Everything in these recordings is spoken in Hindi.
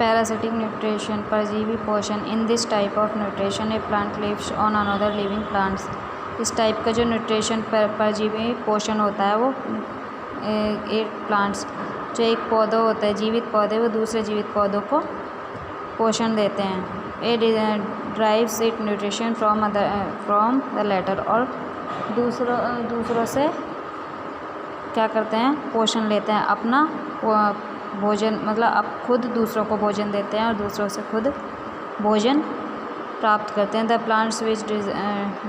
parasitic nutrition, परजीवी पोषण. In this type of nutrition, a plant lives on another living plants. इस टाइप का जो न्यूट्रिशन परजीवी पोषण होता है वो एक प्लांट्स जो एक पौधा होता है, जीवित पौधे, वो दूसरे जीवित पौधों को पोषण देते हैं. A drives it nutrition from the latter. और दूसरों से क्या करते हैं, पोषण लेते हैं, अपना भोजन, मतलब अब खुद दूसरों को भोजन देते हैं और दूसरों से खुद भोजन प्राप्त करते हैं. The plants which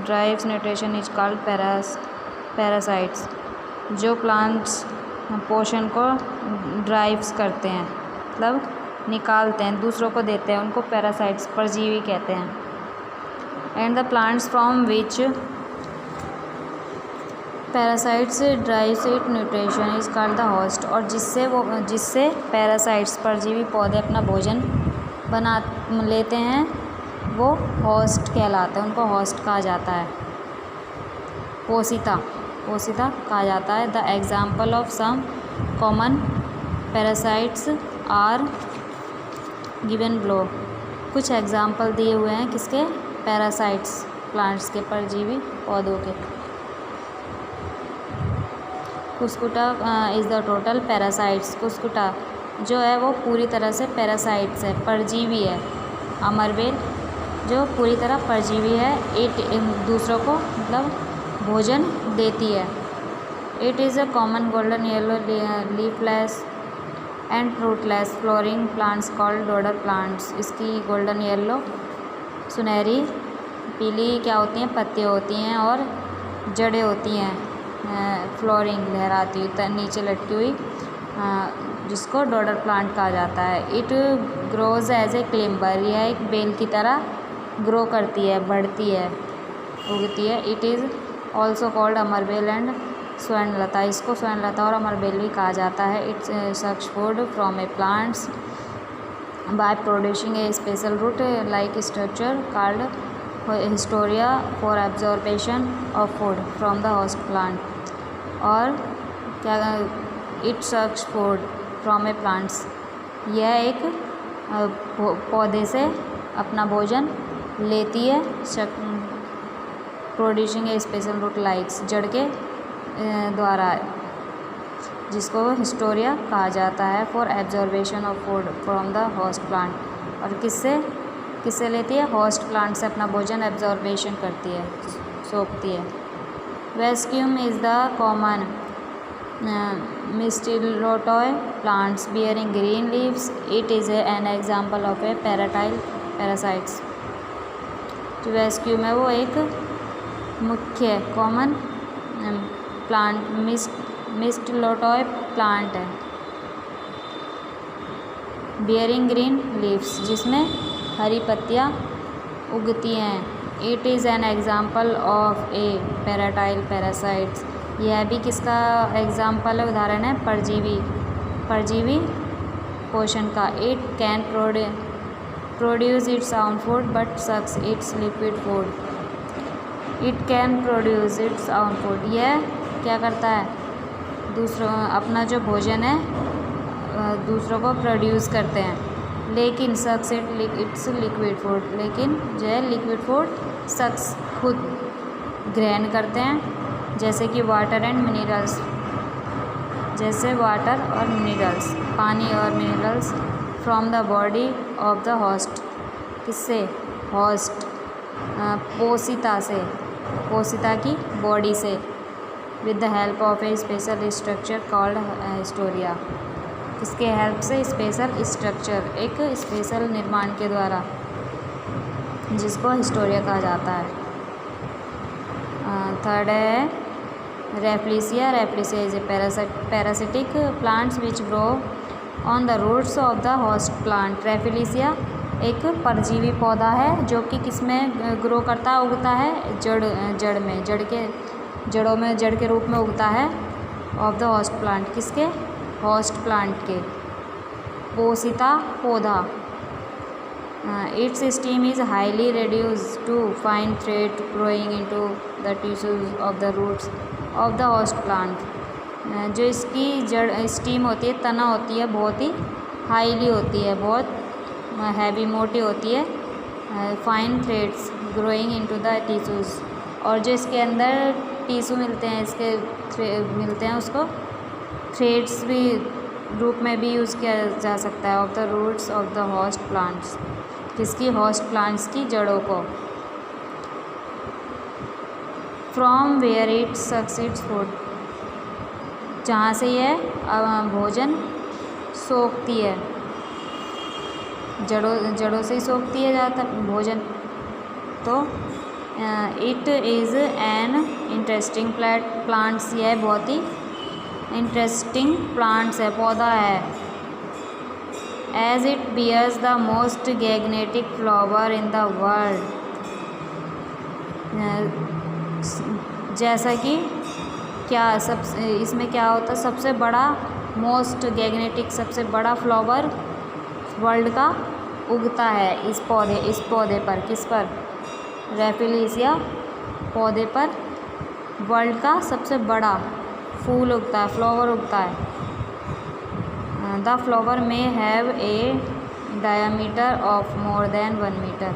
drives nutrition is called parasites. जो प्लांट्स पोषण को ड्राइव्स करते हैं, मतलब निकालते हैं, दूसरों को देते हैं, उनको पैरासाइट्स, परजीवी कहते हैं. And the plants from which parasites drives it nutrition is called the host. और जिससे पैरासाइट्स, परजीवी पौधे अपना भोजन बना लेते हैं, वो होस्ट कहलाते हैं, उनको होस्ट कहा जाता है. पोषिता कहा जाता है. The example of some common parasites are given below. कुछ एग्जाम्पल दिए हुए हैं किसके, पैरासाइट्स, प्लांट्स के, परजीवी पौधों के. कुस्कुटा इज़ द टोटल पैरासाइट्स. कुस्कुटा जो है वो पूरी तरह से पैरासाइट्स है, परजीवी है. अमरबेल जो पूरी तरह परजीवी है, दूसरों को मतलब भोजन देती है. It is a common golden yellow leafless and fruitless flooring plants called dodder plants. इसकी गोल्डन येलो, सुनहरी पीली क्या होती हैं, पत्तियाँ होती हैं और जड़ें होती हैं, फ्लोरिंग लहराती हुई, नीचे लटकी हुई, जिसको डोडर प्लांट कहा जाता है. It grows as a climber. यह एक बेल की तरह ग्रो करती है, बढ़ती है, उगती है. इट इज़ ऑल्सो कॉल्ड अमरबेल एंड स्वर्णलता. इसको स्वर्णलता और अमरबेल भी कहा जाता है. It's sucks food from a plants by producing a special root like structure called haustoria for absorption of food from the host plant. और क्या, it sucks food from a plants. यह एक पौधे से अपना भोजन लेती है, producing a special root likes, जड़ के द्वारा, जिसको हिस्टोरिया कहा जाता है, for absorption of food from the host plant. और किससे लेती है, होस्ट प्लांट से अपना भोजन एब्जॉर्बेशन करती है, सोखती है. Viscum is the common mistletoe plants bearing green leaves. It is an example of A parasites. जो वेस्क्यूम है वो एक मुख्य कॉमन प्लांट मिस्टिलोटॉय प्लांट है, बियरिंग ग्रीन लीव्स, जिसमें हरी पत्तियाँ उगती हैं. इट इज़ एन एग्जाम्पल ऑफ ए पैरासाइट्स. यह भी किसका एग्जाम्पल है, उदाहरण है, परजीवी पोषण का. It can produce its own food but sucks its liquid food. It can produce its own food. यह क्या करता है, अपना जो भोजन है दूसरों को प्रोड्यूस करते हैं, लेकिन सक्स इट्स लिक्विड फूड. लेकिन जो है लिक्विड फूड सक्स खुद ग्रहण करते हैं, जैसे कि वाटर एंड मिनरल्स, जैसे वाटर और मिनरल्स, पानी और minerals, from the body of the host. किससे, होस्ट, पोषिता की बॉडी से, with the help of A special structure called Historia. किसके हेल्प से, स्पेशल स्ट्रक्चर, एक स्पेशल निर्माण के द्वारा, जिसको हिस्टोरिया कहा जाता है. थर्ड है rafflesia. Rafflesia is a parasitic plants which grow on the roots of the host plant. Rafflesia एक परजीवी पौधा है जो कि किसमें ग्रो करता, उगता है, जड़ के रूप में उगता है, ऑफ द होस्ट प्लांट. किसके, होस्ट प्लांट के. पोषिता पौधा. Its stem is highly reduced to fine thread growing into the tissues of the roots of the host plant. जो इसकी जड़ स्टीम होती है, तना होती है, बहुत ही हाईली होती है, बहुत हैवी मोटी होती है, fine threads growing into the tissues, और जो इसके अंदर टिश्यू मिलते हैं, इसके मिलते हैं, उसको थ्रेड्स भी रूप में भी यूज़ किया जा सकता है। Of the roots of the host plants, किसकी? होस्ट प्लांट्स की जड़ों को। From where it succeeds food, जहाँ से यह भोजन सोखती है, जड़ों से ही सोखती है ज़्यादातर भोजन। तो it is an interesting plants, यह बहुत ही इंटरेस्टिंग प्लांट्स है, पौधा है। As it bears the most gigantic flower in the world, जैसा कि क्या सब इसमें क्या होता है, सबसे बड़ा मोस्ट गैग्नेटिक, सबसे बड़ा फ्लावर वर्ल्ड का उगता है इस पौधे पर। किस पर? रेफिलिसिया पौधे पर वर्ल्ड का सबसे बड़ा फूल उगता है, फ्लावर उगता है। The flower may have a diameter of more than 1 metre,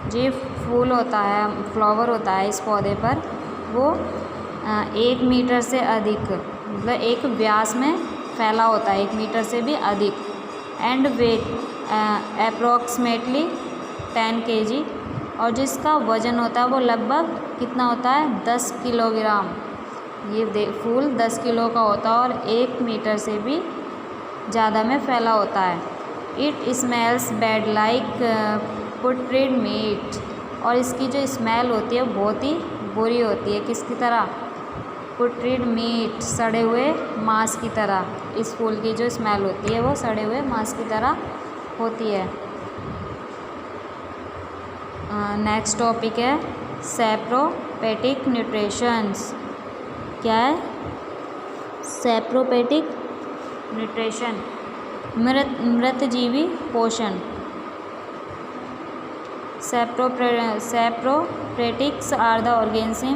जो फूल होता है, फ्लावर होता है इस पौधे पर, वो 1 मीटर से अधिक, मतलब एक व्यास में फैला होता है, 1 मीटर से भी अधिक। एंड वेट अप्रॉक्सीमेटली 10 kg, और जिसका वज़न होता है वो लगभग कितना होता है? 10 किलोग्राम। ये फूल 10 किलो का होता है और 1 मीटर से भी ज़्यादा में फैला होता है। It smells bad like putrid meat, और इसकी जो स्मेल होती है बहुत ही बुरी होती है, किसकी तरह? पुट्रिड मीट, सड़े हुए मांस की तरह। इस फूल की जो स्मेल होती है वो सड़े हुए मांस की तरह होती है। नेक्स्ट टॉपिक है सैप्रोपेटिक न्यूट्रिशंस। क्या है? सैप्रोपेटिक न्यूट्रिशन, मृतजीवी पोषण। Saprophytes are the organism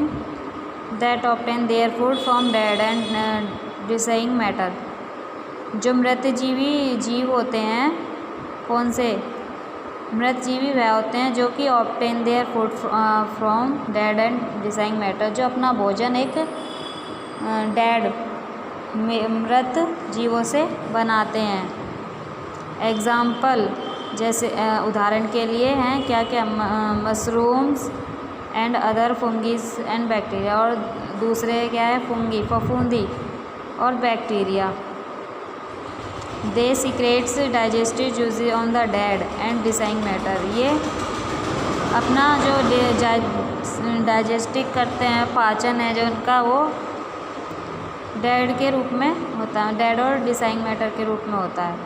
that obtain their food from dead and decaying matter. जो मृतजीवी जीव होते हैं, कौन से? मृतजीवी वह होते हैं जो कि obtain their food from dead and decaying matter, जो अपना भोजन एक डेड मृत जीवों से बनाते हैं। एग्ज़ाम्पल, जैसे उदाहरण के लिए हैं क्या क्या? Mushrooms and other fungi and bacteria, और दूसरे क्या है? फंगी, फफूंदी और bacteria. They secretes digestive juices on the dead and decaying matter, ये अपना जो डाइजेस्टिव करते हैं, पाचन है जो उनका, वो डेड के रूप में होता है, डेड और डिसाइंग मैटर के रूप में होता है।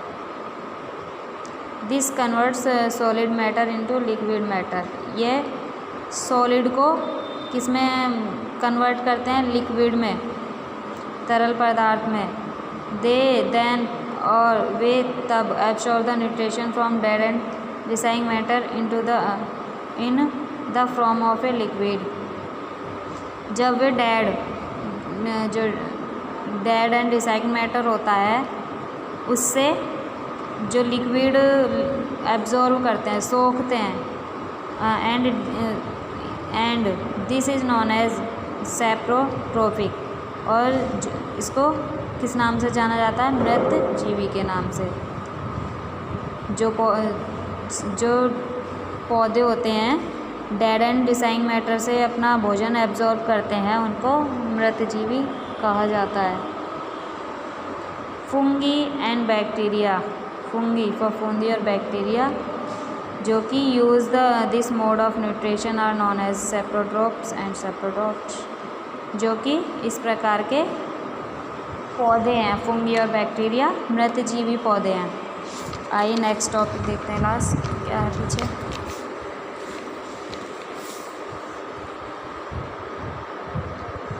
This converts solid matter into liquid matter, ये सॉलिड को किस में कन्वर्ट करते हैं? लिक्विड में, तरल पदार्थ में। दे देन, और वे तब absorb the nutrition from dead and decaying matter into the in the form of a liquid. जब वे जो डेड एंड डिसाइंग मैटर होता है, उससे जो लिक्विड एब्जॉर्व करते हैं, सोखते हैं, and this is known as saprotrophic, और इसको किस नाम से जाना जाता है? मृत जीवी के नाम से। जो पौधे होते हैं डेड एंड डिसाइंग मैटर से अपना भोजन एब्जॉर्ब करते हैं, उनको मृतजीवी कहा जाता है। फंगी एंड बैक्टीरिया, फंगी, फफूंदी और बैक्टीरिया, जो कि use this mode of nutrition are known as saprotrophs and saprotrophs, जो कि इस प्रकार के पौधे हैं। फंगी और बैक्टीरिया मृतजीवी पौधे हैं। आइए नेक्स्ट टॉपिक देखते हैं, लास्ट क्या है पीछे।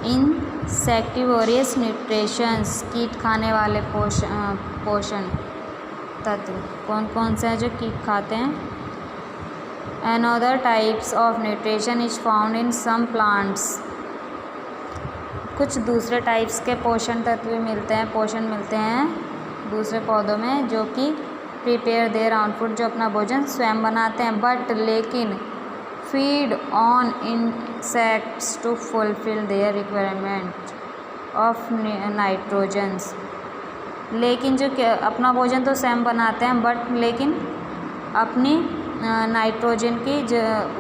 इंसेक्टिवोरियस न्यूट्रिशंस, कीट खाने वाले पोषण तत्व कौन कौन से हैं जो कीट खाते हैं? Another types of nutrition is found in some plants, कुछ दूसरे टाइप्स के पोषण तत्व मिलते हैं, पोषण मिलते हैं दूसरे पौधों में, जो कि प्रिपेयर देयर ऑन फूड, जो अपना भोजन स्वयं बनाते हैं, बट लेकिन feed on insects to fulfil their requirement of nitrogens. लेकिन जो अपना भोजन तो स्वयं बनाते हैं, बट लेकिन अपनी नाइट्रोजन की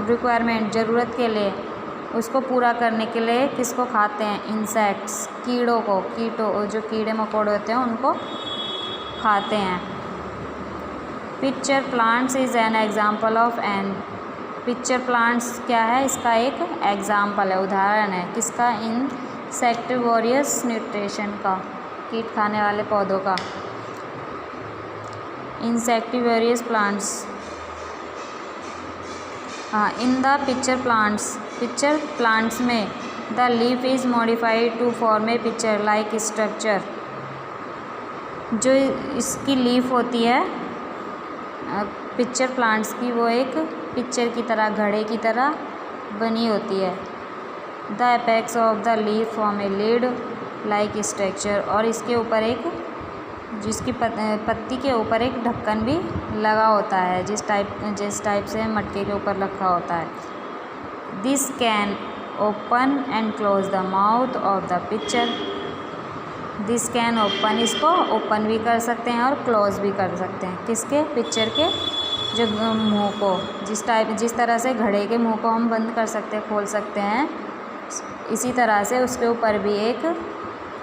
रिक्वायरमेंट, ज़रूरत के लिए, उसको पूरा करने के लिए किसको खाते हैं? इंसेक्ट्स, कीड़ों को, जो कीड़े मकोड़े होते हैं उनको खाते हैं। Pitcher plants is an example of an. Pitcher plants क्या है? इसका एक एग्जाम्पल है, उदाहरण है किसका? इंसेक्टिवोरियस न्यूट्रिशन का, कीट खाने वाले पौधों का। Insectivorous plants, in the pitcher plants में the leaf is modified to form a pitcher like structure. जो इसकी लीफ होती है पिक्चर प्लांट्स की, वो एक पिक्चर की तरह, घड़े की तरह बनी होती है। The apex of the leaf form a lid like structure, और इसके ऊपर एक, जिसकी पत्ती के ऊपर एक ढक्कन भी लगा होता है, जिस टाइप से मटके के ऊपर रखा होता है। This can open and close the mouth of the picture. This can open, इसको ओपन भी कर सकते हैं और क्लोज भी कर सकते हैं। किसके? पिक्चर के जो मुंह को, जिस तरह से घड़े के मुंह को हम बंद कर सकते हैं, खोल सकते हैं, इसी तरह से उसके ऊपर भी एक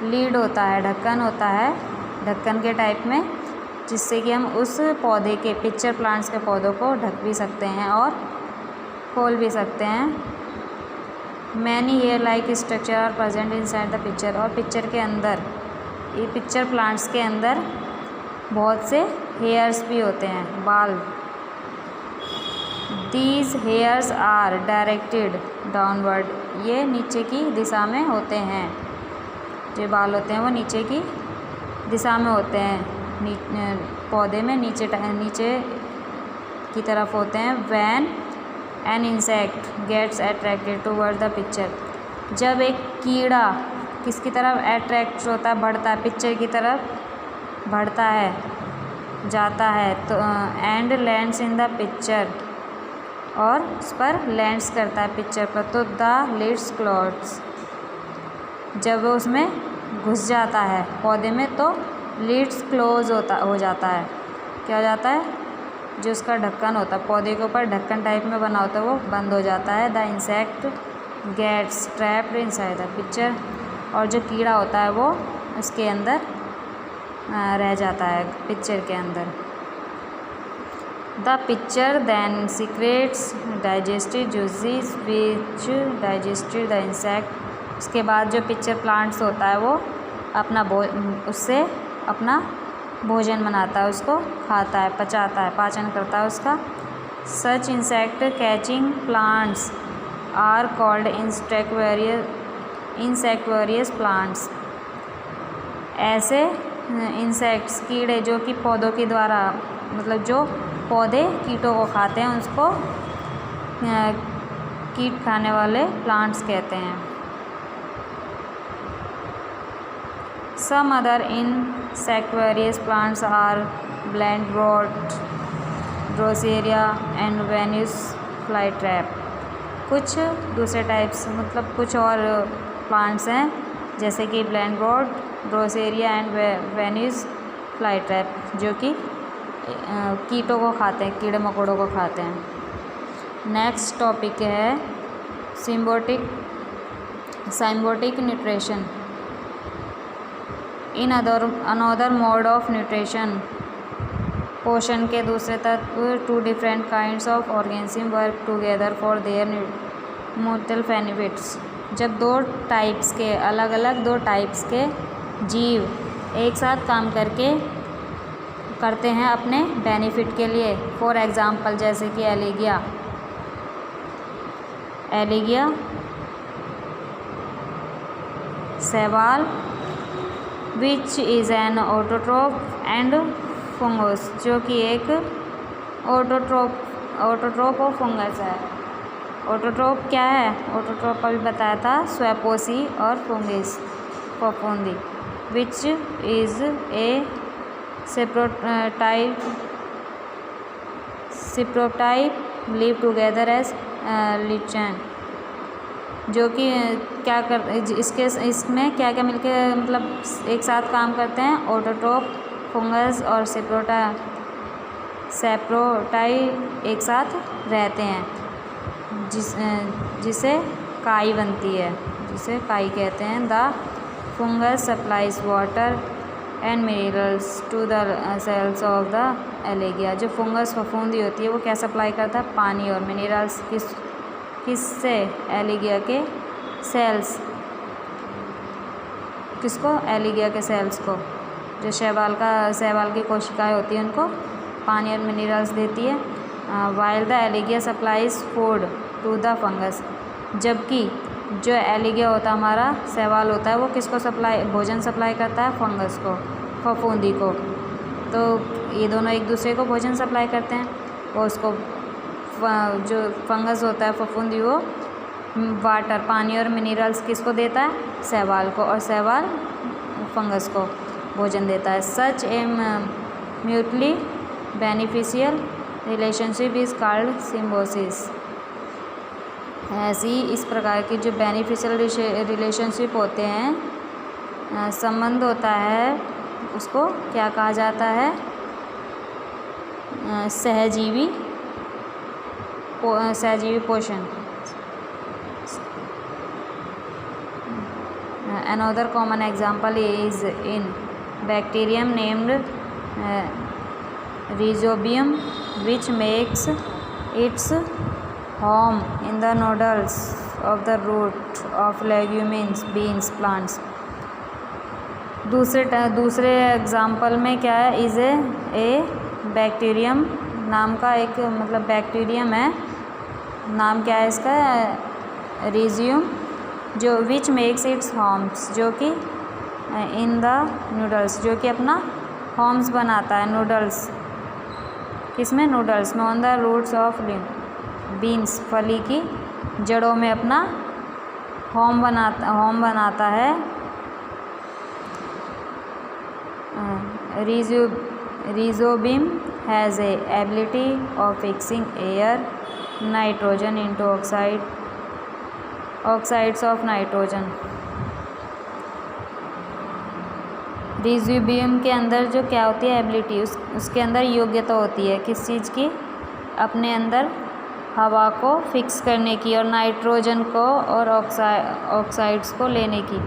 लीड होता है, ढक्कन होता है, ढक्कन के टाइप में, जिससे कि हम उस पौधे के, पिक्चर प्लांट्स के पौधों को ढक भी सकते हैं और खोल भी सकते हैं। Many hair like structure are present inside the pitcher, और पिक्चर के अंदर, ये पिक्चर प्लांट्स के अंदर बहुत से हेयर्स भी होते हैं, बाल। These hairs are directed downward, ये नीचे की दिशा में होते हैं। जो बाल होते हैं वो नीचे की दिशा में होते हैं, पौधे में नीचे की तरफ होते हैं। When an insect gets attracted toward the pitcher, जब एक कीड़ा किसकी तरफ अट्रैक्ट होता है, बढ़ता है, पिक्चर की तरफ बढ़ता है, जाता है, तो and lands in the pitcher, और उस पर लैंड्स करता है पिक्चर पर, तो द लिड्स क्लोज, जब वो उसमें घुस जाता है पौधे में, तो लिड्स क्लोज हो जाता है। क्या हो जाता है? जो उसका ढक्कन होता है, पौधे के ऊपर ढक्कन टाइप में बना होता है, वो बंद हो जाता है। The insect gets trapped inside the pitcher, और जो कीड़ा होता है वो उसके अंदर रह जाता है, पिक्चर के अंदर। The pitcher then secretes digestive juices which digested the insect, उसके बाद जो पिक्चर प्लांट्स होता है वो उससे अपना भोजन बनाता है, उसको खाता है, पचाता है, पाचन करता है उसका। Such insect catching plants are called insectivorous plants, ऐसे इंसेक्ट्स, कीड़े जो कि पौधों के द्वारा, मतलब जो पौधे कीटों को खाते हैं, उसको कीट खाने वाले प्लांट्स कहते हैं। Some other insectivorous plants are bladebot, drosera and Venus flytrap। कुछ दूसरे टाइप्स, मतलब कुछ और प्लांट्स हैं, जैसे कि ब्लैंडबॉट, ड्रोसेरिया एंड वेनिस फ्लाईट्रैप, जो कि कीटों को खाते हैं, कीड़े मकोड़ों को खाते हैं। नेक्स्ट टॉपिक है symbiotic nutrition. In another mode of nutrition, पोषण के दूसरे तत्व, two different kinds of organism work together for their mutual benefits. जब दो टाइप्स के, अलग अलग दो टाइप्स के जीव एक साथ काम करते हैं अपने बेनिफिट के लिए। फॉर एग्ज़ाम्पल, जैसे कि एलिगिया शैवाल, which is an autotroph, and fungus, जो कि एक ऑटोट्रोप और फंगस है। ऑटोट्रोप क्या है? ऑटोट्रोप अभी बताया था, स्वपोषी, और फंगस फफूंदी। Which is a saprotroph saprotroph live together as lichen, जो कि क्या कर इसमें क्या क्या मिलके मतलब एक साथ काम करते हैं। ऑटोट्रोप फंगस और सेप्रोटाई एक साथ रहते हैं, जिसे काई बनती है, जिसे काई कहते हैं। The fungus supplies water and minerals to the cells of the algae. जो फंगस फफूंदी होती है वो क्या सप्लाई करता है? पानी और मिनरल्स। किससे? एलिगिया के सेल्स। किसको? एलिगिया के सेल्स को। जो शैवाल की कोशिकाएं होती हैं उनको पानी और मिनरल्स देती है। While the algae supplies food to the fungus, जबकि जो एलिगिया होता है हमारा शैवाल होता है वो किसको भोजन सप्लाई करता है? फंगस को, फफूंदी को। तो ये दोनों एक दूसरे को भोजन सप्लाई करते हैं और उसको जो फंगस होता है फफूंदी वो वाटर, पानी और मिनरल्स किसको देता है? शैवाल को, और शैवाल फंगस को भोजन देता है। Such a mutually beneficial relationship is called symbiosis. ऐसी इस प्रकार की जो बेनिफिशियल रिलेशनशिप होते हैं, संबंध होता है, उसको क्या कहा जाता है? सहजीवी पोषण। Another common example is in bacterium named Rhizobium, which makes its home in the nodules of the root of leguminous beans plants. दूसरे एग्जाम्पल में क्या है? इज़ ए बैक्टीरियम नाम का एक मतलब बैक्टीरियम है, नाम क्या है इसका? रिजियम, जो विच मेक्स इट्स होम्स, जो कि इन द नूडल्स, जो कि अपना होम्स बनाता है नूडल्स। किसमें? नूडल्स में। On the roots of beans, फली की जड़ों में अपना होम बनाता है। Rhizobium has a ability of fixing air, nitrogen into oxides of nitrogen. रिजोबियम के अंदर जो क्या होती है? एबिलिटी, उसके अंदर योग्यता होती है किस चीज़ की? अपने अंदर हवा को फिक्स करने की और नाइट्रोजन को और ऑक्साइड्स को लेने की।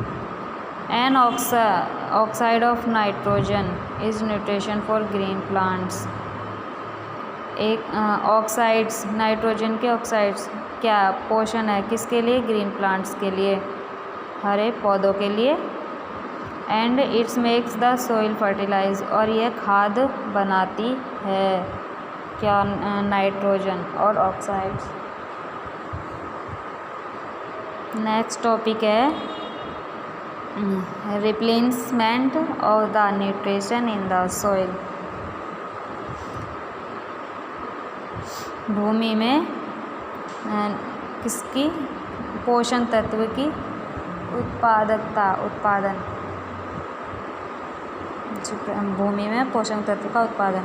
An oxide of nitrogen is nutrition for green plants. एक ऑक्साइड्स, नाइट्रोजन के ऑक्साइड्स क्या पोषण है? किसके लिए? ग्रीन प्लांट्स के लिए, हरे पौधों के लिए। And it's makes the soil fertilize, और यह खाद बनाती है क्या? नाइट्रोजन और ऑक्साइड्स। नेक्स्ट टॉपिक है replacement of the nutrition in the soil. भूमि में किसकी? पोषण तत्व की उत्पादन। भूमि में पोषण तत्व का उत्पादन।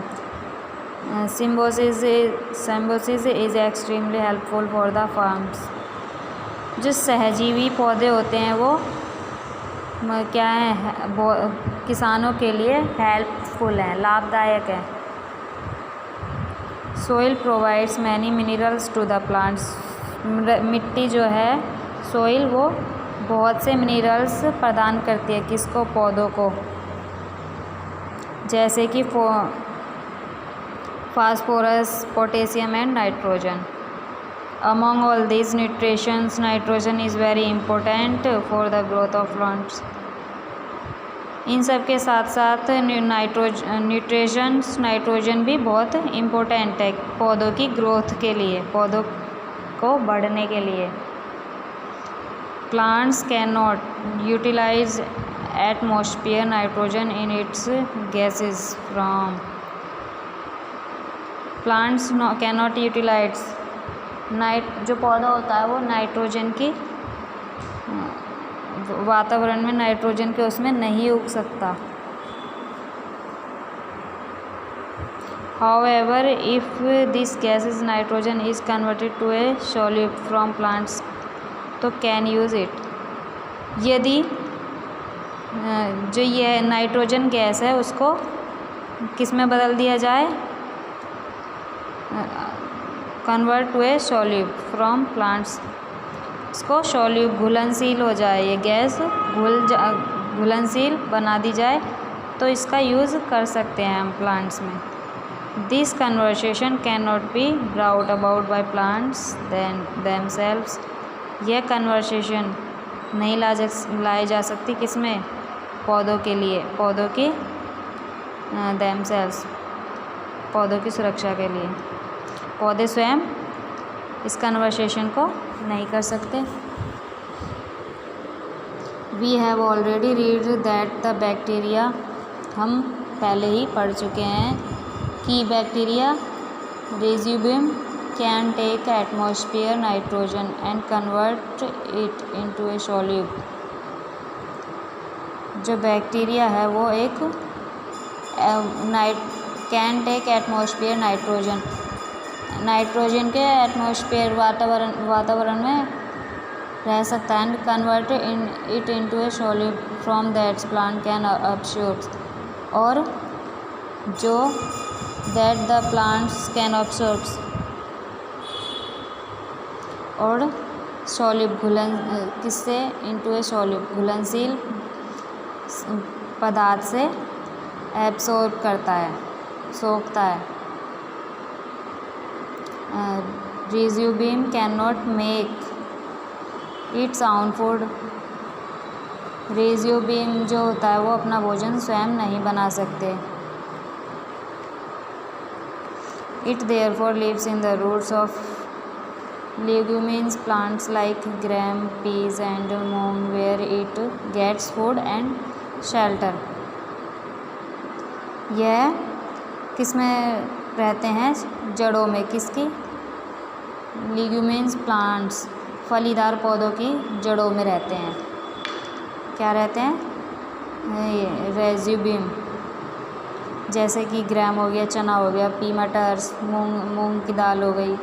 Symbiosis is extremely helpful for the farms. जो सहजीवी पौधे होते हैं वो क्या है? किसानों के लिए हेल्पफुल है, लाभदायक है। Soil provides many minerals to the plants. मिट्टी जो है सोइल वो बहुत से मिनरल्स प्रदान करती है किसको? पौधों को। जैसे कि phosphorus, potassium and nitrogen. Among all these nutrients, nitrogen is very important for the growth of plants. इन सब के साथ साथ नाइट्रोजन भी बहुत इम्पोर्टेंट है पौधों की ग्रोथ के लिए, पौधों को बढ़ने के लिए। Plants cannot utilize atmosphere nitrogen in its gases from. Plants cannot utilize जो पौधा होता है वो नाइट्रोजन की वातावरण में नाइट्रोजन के उसमें नहीं उग सकता। However, if this gaseous nitrogen is converted to a solute from plants, तो can use it. यदि जो ये नाइट्रोजन गैस है उसको किस में बदल दिया जाए, convert to a solute from plants, इसको सॉल्यूट घुलनशील हो जाए, ये गैस घुलनशील बना दी जाए, तो इसका यूज़ कर सकते हैं हम प्लांट्स में. This conversation can not be brought about by plants themselves. यह कन्वर्सेशन नहीं लाई जा सकती किस में, पौधों के लिए, पौधों की देमसेल्व्स, पौधों की सुरक्षा के लिए. पौधे स्वयं इस कन्वर्सेशन को नहीं कर सकते. We have already read that the bacteria, हम पहले ही पढ़ चुके हैं कि bacteria rhizobium can take atmosphere nitrogen and convert it into a solute. जो बैक्टीरिया है वो एक can take atmosphere nitrogen, nitrogen के एटमॉस्फेयर वातावरण में रह सकता है, and convert it into a solute from that plant can absorb, और जो that the plants can absorb, और सॉल्यूट घुलन किससे, इनटू ए सॉल्यूट घुलनशील पदार्थ से एब्सॉर्ब करता है, सोखता है. Rhizobium can not make its own food. Rhizobium जो होता है वो अपना भोजन स्वयं नहीं बना सकते. It therefore lives in the roots of leguminous plants like gram, peas and moong, where it gets food and shelter. यह किस में रहते हैं, जड़ों में, किसकी, leguminous plants, फलीदार पौधों की जड़ों में रहते हैं. क्या रहते हैं, रेज्यूबियम, जैसे कि ग्राम हो गया, चना हो गया, पी मटर, मूंग की दाल हो गई.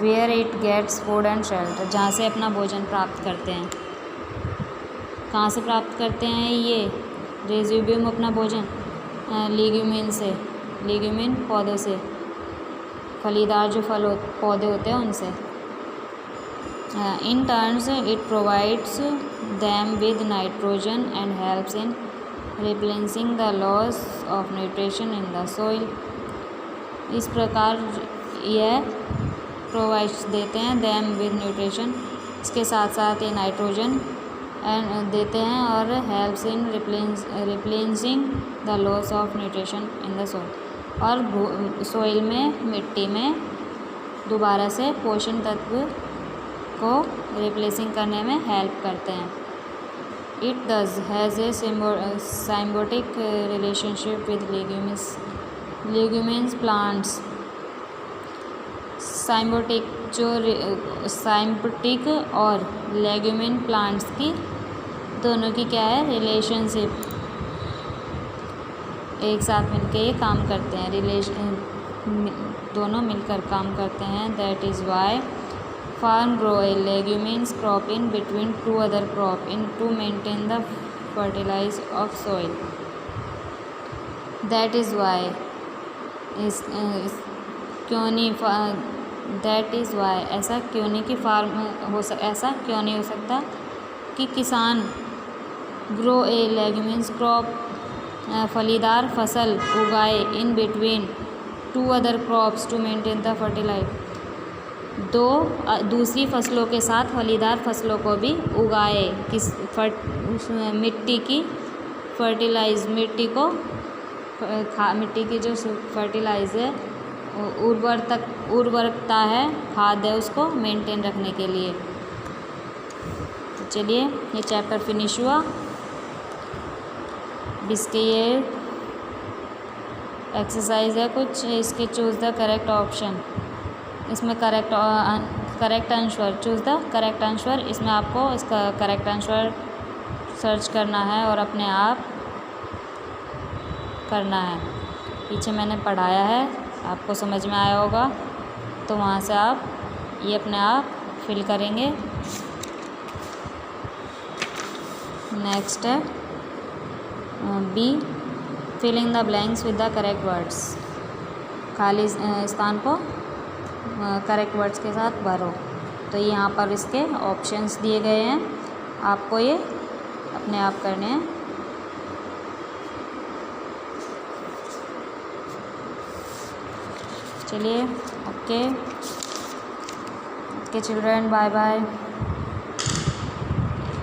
Where it gets food and shelter, जहाँ से अपना भोजन प्राप्त करते हैं. कहाँ से प्राप्त करते हैं ये रेज्यूबियम अपना भोजन, लीग्यूमिन से, लीग्यूमिन पौधों से, फलीदार जो पौधे होते हैं उनसे. In turns it provides them with nitrogen and helps in replacing the loss of nutrition in the soil. इस प्रकार यह प्रोवाइड्स देते हैं दैम विद न्यूट्रिशन, इसके साथ साथ ये नाइट्रोजन देते हैं, और helps in replacing the loss of nutrition in the soil, और सॉइल में, मिट्टी में दोबारा से पोषण तत्व को रिप्लेसिंग करने में हेल्प करते हैं. It does has a symbiotic relationship with leguminous plants. Symbiotic और लेग्यूमिन प्लांट्स की दोनों की क्या है, रिलेशनशिप, एक साथ मिलकर ये काम करते हैं, दोनों मिलकर काम करते हैं. That is why farm grow a legumes crop in between two other crop in to maintain the fertilize of soil. That is why, क्यों नहीं, दैट इज़ वाई, ऐसा क्यों नहीं कि ऐसा क्यों नहीं हो सकता कि किसान ग्रो ए लेग्यूमिन्स क्रॉप, फलीदार फसल उगाए, in between two other crops to maintain the fertilize, दूसरी फसलों के साथ फलीदार फसलों को भी उगाए, मिट्टी की फर्टिलाइज, मिट्टी की जो फर्टिलाइज है, उर्वरकता है, खाद है, उसको मेंटेन रखने के लिए. तो चलिए ये चैप्टर फिनिश हुआ. इसके ये एक्सरसाइज है कुछ, इसके चूज़ द करेक्ट ऑप्शन, इसमें correct answer, choose the correct answer, इसमें आपको इसका करेक्ट आंसर सर्च करना है और अपने आप करना है. पीछे मैंने पढ़ाया है, आपको समझ में आया होगा, तो वहाँ से आप ये अपने आप फिल करेंगे। नेक्स्ट है B, filling the blanks with the correct words. खाली स्थान को करेक्ट वर्ड्स के साथ भरो। तो यहाँ पर इसके ऑप्शंस दिए गए हैं, आपको ये अपने आप करने हैं। चलिए, ओके चिल्ड्रन, बाय बाय।